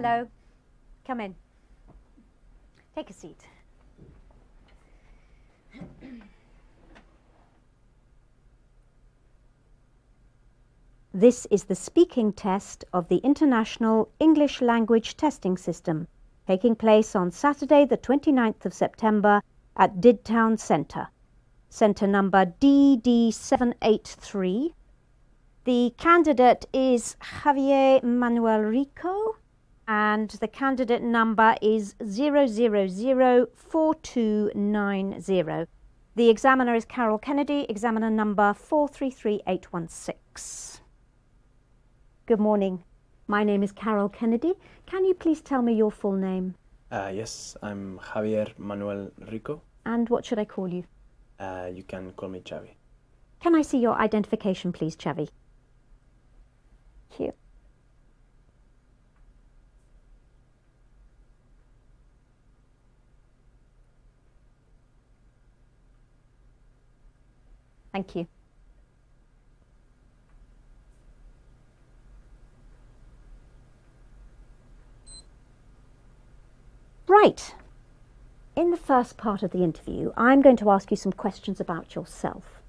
Hello. Come in. Take a seat. This is the speaking test of the International English Language Testing System, taking place on Saturday the 29th of September at Didtown Centre. Centre number DD783. The candidate is Javier Manuel Rico, and the candidate number is 0004290. The examiner is Carol Kennedy, examiner number 433816. Good morning. My name is Carol Kennedy. Can you please tell me your full name? Yes, I'm Javier Manuel Rico. And what should I call you? You can call me Xavi. Can I see your identification, please, Xavi? Here. Thank you. Right. In the first part of the interview, I'm going to ask you some questions about yourself.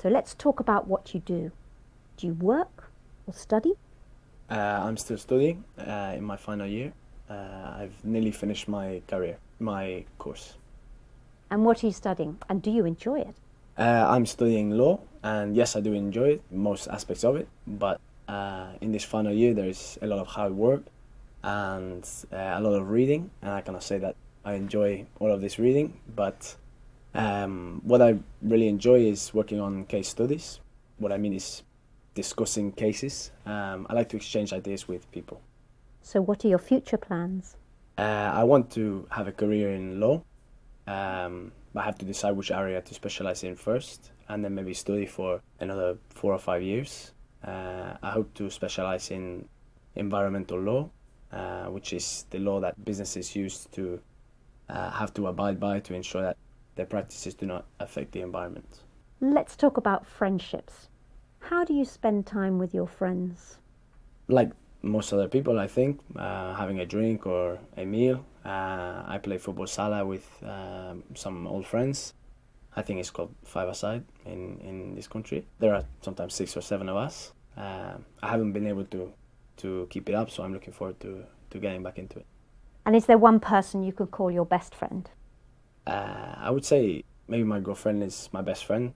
So let's talk about what you do. Do you work or study? I'm still studying in my final year. I've nearly finished my course. And what are you studying? And do you enjoy it? I'm studying law, and yes, I do enjoy it, most aspects of it, but in this final year there is a lot of hard work and a lot of reading, and I cannot say that I enjoy all of this reading, but what I really enjoy is working on case studies. What I mean is discussing cases. I like to exchange ideas with people. So what are your future plans? I want to have a career in law. I have to decide which area to specialize in first, and then maybe study for another 4 or 5 years. I hope to specialize in environmental law, which is the law that businesses use to have to abide by to ensure that their practices do not affect the environment. Let's talk about friendships. How do you spend time with your friends? Like most other people, I think, having a drink or a meal. I play football sala with some old friends. I think it's called five-a-side in this country. There are sometimes 6 or 7 of us. I haven't been able to keep it up, so I'm looking forward to getting back into it. And is there one person you could call your best friend? I would say maybe my girlfriend is my best friend.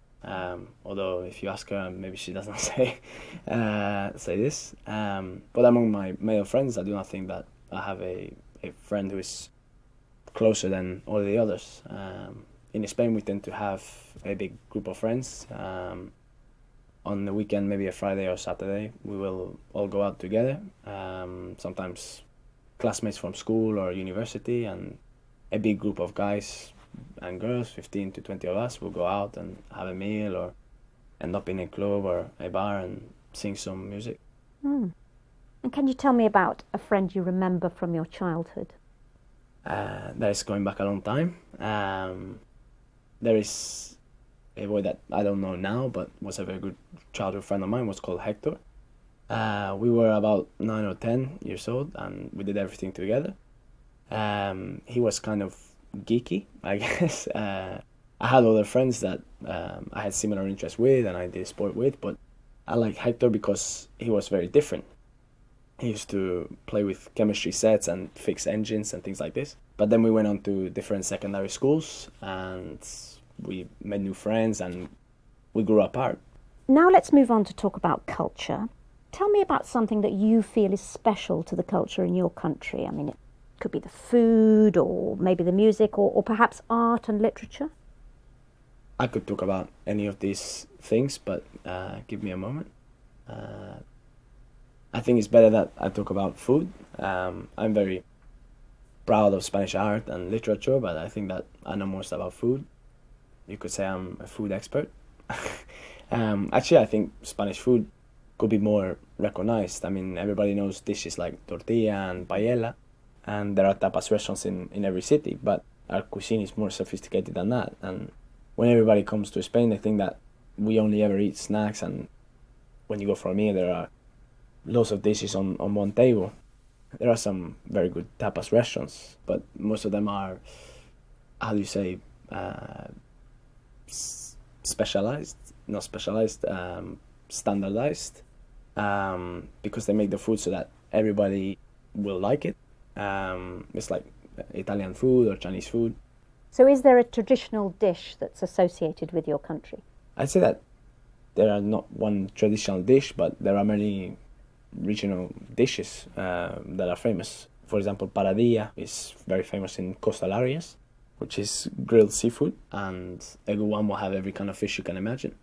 Although if you ask her, maybe she doesn't say this. But among my male friends, I do not think that I have a friend who is closer than all the others. In Spain, we tend to have a big group of friends. On the weekend, maybe a Friday or Saturday, we will all go out together. Sometimes classmates from school or university, and a big group of guys and girls, 15 to 20 of us, will go out and have a meal or end up in a club or a bar and sing some music. And can you tell me about a friend you remember from your childhood? That is going back a long time. There is a boy that I don't know now, but was a very good childhood friend of mine, was called Hector. We were about 9 or 10 years old, and we did everything together. He was kind of geeky, I guess. I had other friends that I had similar interests with and I did sport with, but I like Hector because he was very different. He used to play with chemistry sets and fix engines and things like this. But then we went on to different secondary schools and we made new friends and we grew apart. Now let's move on to talk about culture. Tell me about something that you feel is special to the culture in your country. I mean, it could be the food or maybe the music or perhaps art and literature. I could talk about any of these things, but give me a moment. I think it's better that I talk about food. I'm very proud of Spanish art and literature, but I think that I know most about food. You could say I'm a food expert. Actually, I think Spanish food could be more recognized. I mean, everybody knows dishes like tortilla and paella, and there are tapas restaurants in every city, but our cuisine is more sophisticated than that. And when everybody comes to Spain, they think that we only ever eat snacks, and when you go for a meal, there are lots of dishes on one table. There are some very good tapas restaurants, but most of them are, how do you say, specialized, not specialized, standardized, because they make the food so that everybody will like it. It's like Italian food or Chinese food. So is there a traditional dish that's associated with your country? I'd say that there are not one traditional dish, but there are many regional dishes that are famous. For example, paradilla is very famous in coastal areas, which is grilled seafood, and a good one will have every kind of fish you can imagine.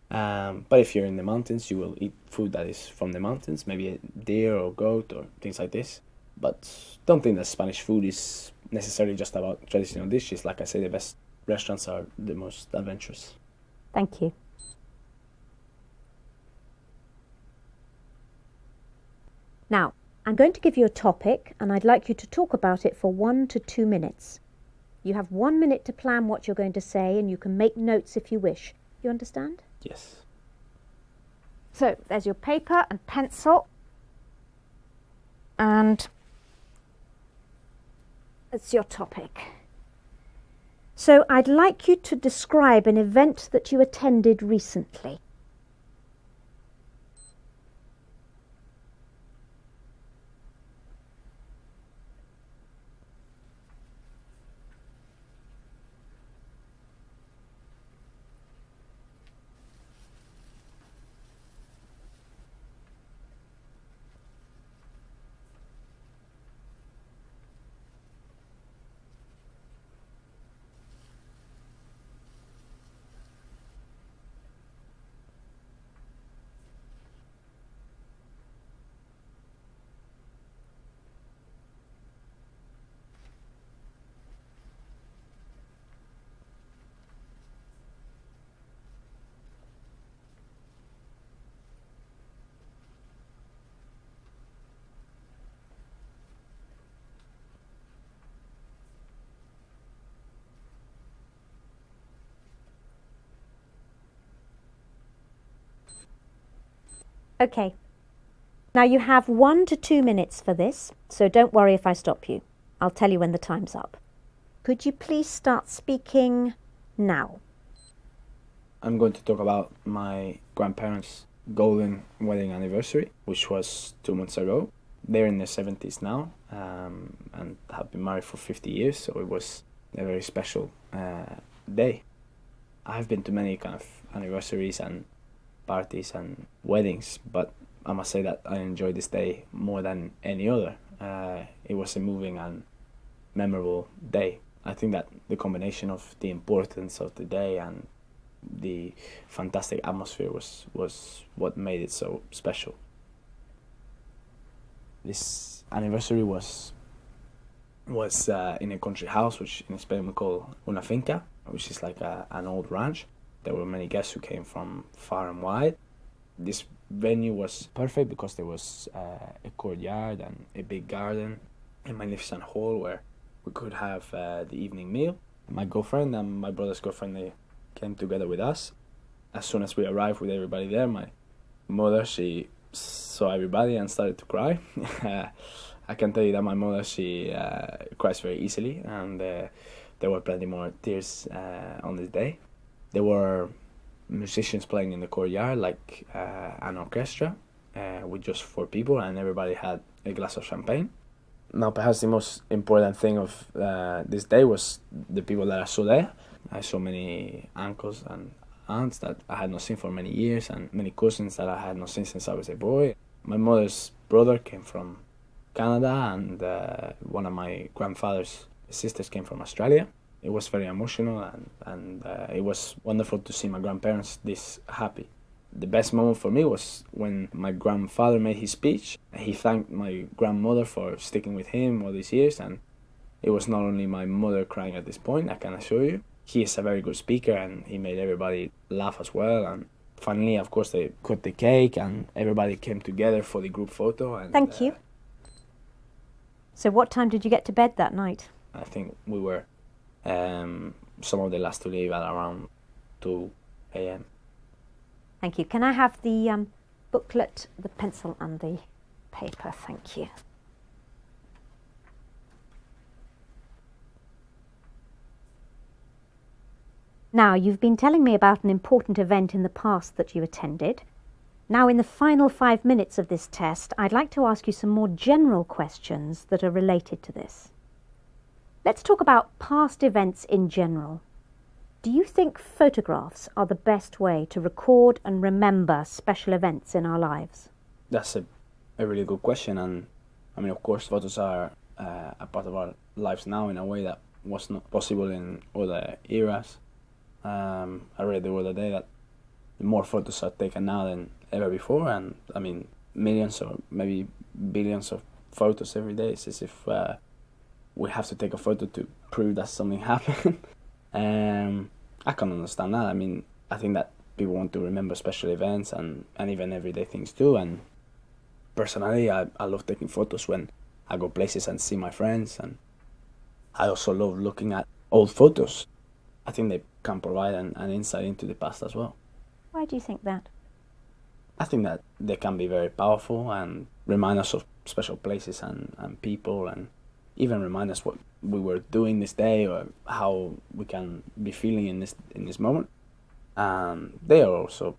But if you're in the mountains, you will eat food that is from the mountains, maybe a deer or goat or things like this. But don't think that Spanish food is necessarily just about traditional dishes. Like I say, the best restaurants are the most adventurous. Thank you. Now, I'm going to give you a topic and I'd like you to talk about it for 1 to 2 minutes. You have 1 minute to plan what you're going to say and you can make notes if you wish. You understand? Yes. So, there's your paper and pencil. And it's your topic. So, I'd like you to describe an event that you attended recently. Okay. Now you have 1 to 2 minutes for this, so don't worry if I stop you. I'll tell you when the time's up. Could you please start speaking now? I'm going to talk about my grandparents' golden wedding anniversary, which was 2 months ago. They're in their 70s now and have been married for 50 years, so it was a very special day. I've been to many kind of anniversaries and parties and weddings, but I must say that I enjoyed this day more than any other. It was a moving and memorable day. I think that the combination of the importance of the day and the fantastic atmosphere was what made it so special. This anniversary was in a country house, which in Spain we call una finca, which is like an old ranch. There were many guests who came from far and wide. This venue was perfect because there was a courtyard and a big garden, a magnificent hall where we could have the evening meal. My girlfriend and my brother's girlfriend, they came together with us. As soon as we arrived with everybody there, my mother, she saw everybody and started to cry. I can tell you that my mother, she cries very easily, and there were plenty more tears on this day. There were musicians playing in the courtyard, like an orchestra with just 4 people, and everybody had a glass of champagne. Now, perhaps the most important thing of this day was the people that I saw there. I saw many uncles and aunts that I had not seen for many years, and many cousins that I had not seen since I was a boy. My mother's brother came from Canada, and one of my grandfather's sisters came from Australia. It was very emotional, and it was wonderful to see my grandparents this happy. The best moment for me was when my grandfather made his speech. He thanked my grandmother for sticking with him all these years, and it was not only my mother crying at this point, I can assure you. He is a very good speaker, and he made everybody laugh as well. And finally, of course, they cut the cake, and everybody came together for the group photo. And, Thank you. So what time did you get to bed that night? I think we were some of the last to leave at around 2 a.m. Thank you. Can I have the booklet, the pencil and the paper? Thank you. Now, you've been telling me about an important event in the past that you attended. Now, in the final 5 minutes of this test, I'd like to ask you some more general questions that are related to this. Let's talk about past events in general. Do you think photographs are the best way to record and remember special events in our lives? That's a really good question, and I mean, of course, photos are a part of our lives now in a way that was not possible in other eras. I read the other day that more photos are taken now than ever before, and I mean, millions or maybe billions of photos every day. It's as if we have to take a photo to prove that something happened. I can understand that. I mean, I think that people want to remember special events and even everyday things too. And personally, I love taking photos when I go places and see my friends. And I also love looking at old photos. I think they can provide an insight into the past as well. Why do you think that? I think that they can be very powerful and remind us of special places and people, and even remind us what we were doing this day or how we can be feeling in this moment. And they are also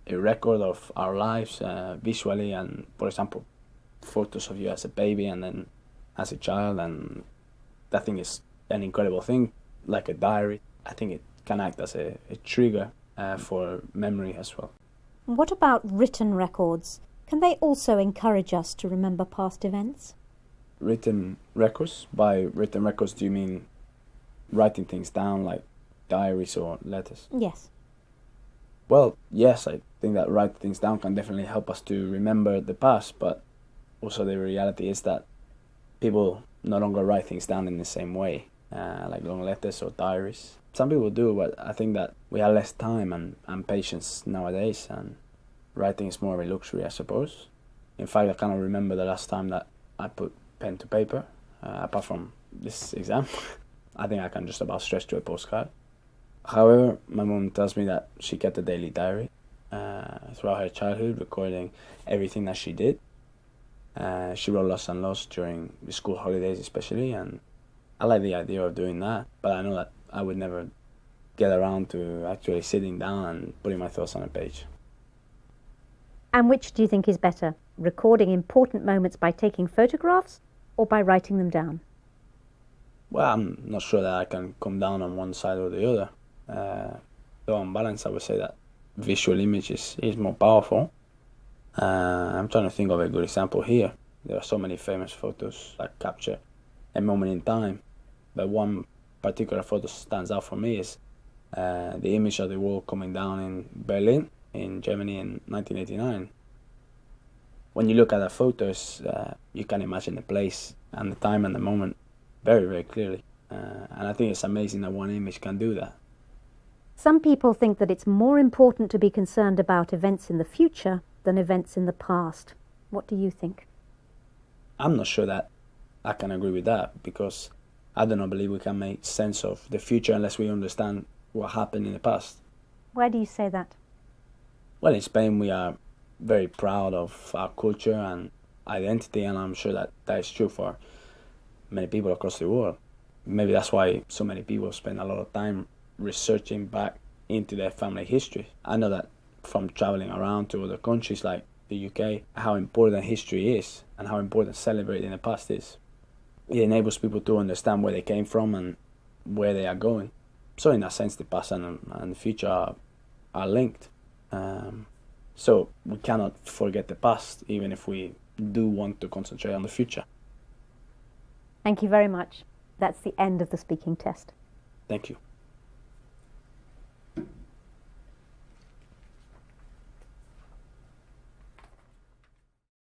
a record of our lives visually, and for example, photos of you as a baby and then as a child, and that thing is an incredible thing, like a diary. I think it can act as a trigger for memory as well. What about written records? Can they also encourage us to remember past events? Written records? By written records, do you mean writing things down like diaries or letters? Yes. Well, yes, I think that writing things down can definitely help us to remember the past, but also the reality is that people no longer write things down in the same way, like long letters or diaries. Some people do, but I think that we have less time and patience nowadays, and writing is more of a luxury, I suppose. In fact, I cannot remember the last time that I put pen to paper, apart from this exam. I think I can just about stretch to a postcard. However, my mom tells me that she kept a daily diary throughout her childhood, recording everything that she did. She wrote lots and lots during the school holidays especially, and I like the idea of doing that, but I know that I would never get around to actually sitting down and putting my thoughts on a page. And which do you think is better, recording important moments by taking photographs or by writing them down? Well, I'm not sure that I can come down on one side or the other. Though on balance, I would say that visual image is more powerful. I'm trying to think of a good example here. There are so many famous photos that capture a moment in time, but one particular photo stands out for me is the image of the wall coming down in Berlin, in Germany in 1989. When you look at the photos, you can imagine the place and the time and the moment very, very clearly. And I think it's amazing that one image can do that. Some people think that it's more important to be concerned about events in the future than events in the past. What do you think? I'm not sure that I can agree with that, because I do not believe we can make sense of the future unless we understand what happened in the past. Why do you say that? Well, in Spain we are very proud of our culture and identity, and I'm sure that that is true for many people across the world. Maybe that's why so many people spend a lot of time researching back into their family history. I know that from traveling around to other countries like the UK, how important history is and how important celebrating the past is. It enables people to understand where they came from and where they are going. So in that sense, the past and the future are linked. So we cannot forget the past, even if we do want to concentrate on the future. Thank you very much. That's the end of the speaking test. Thank you.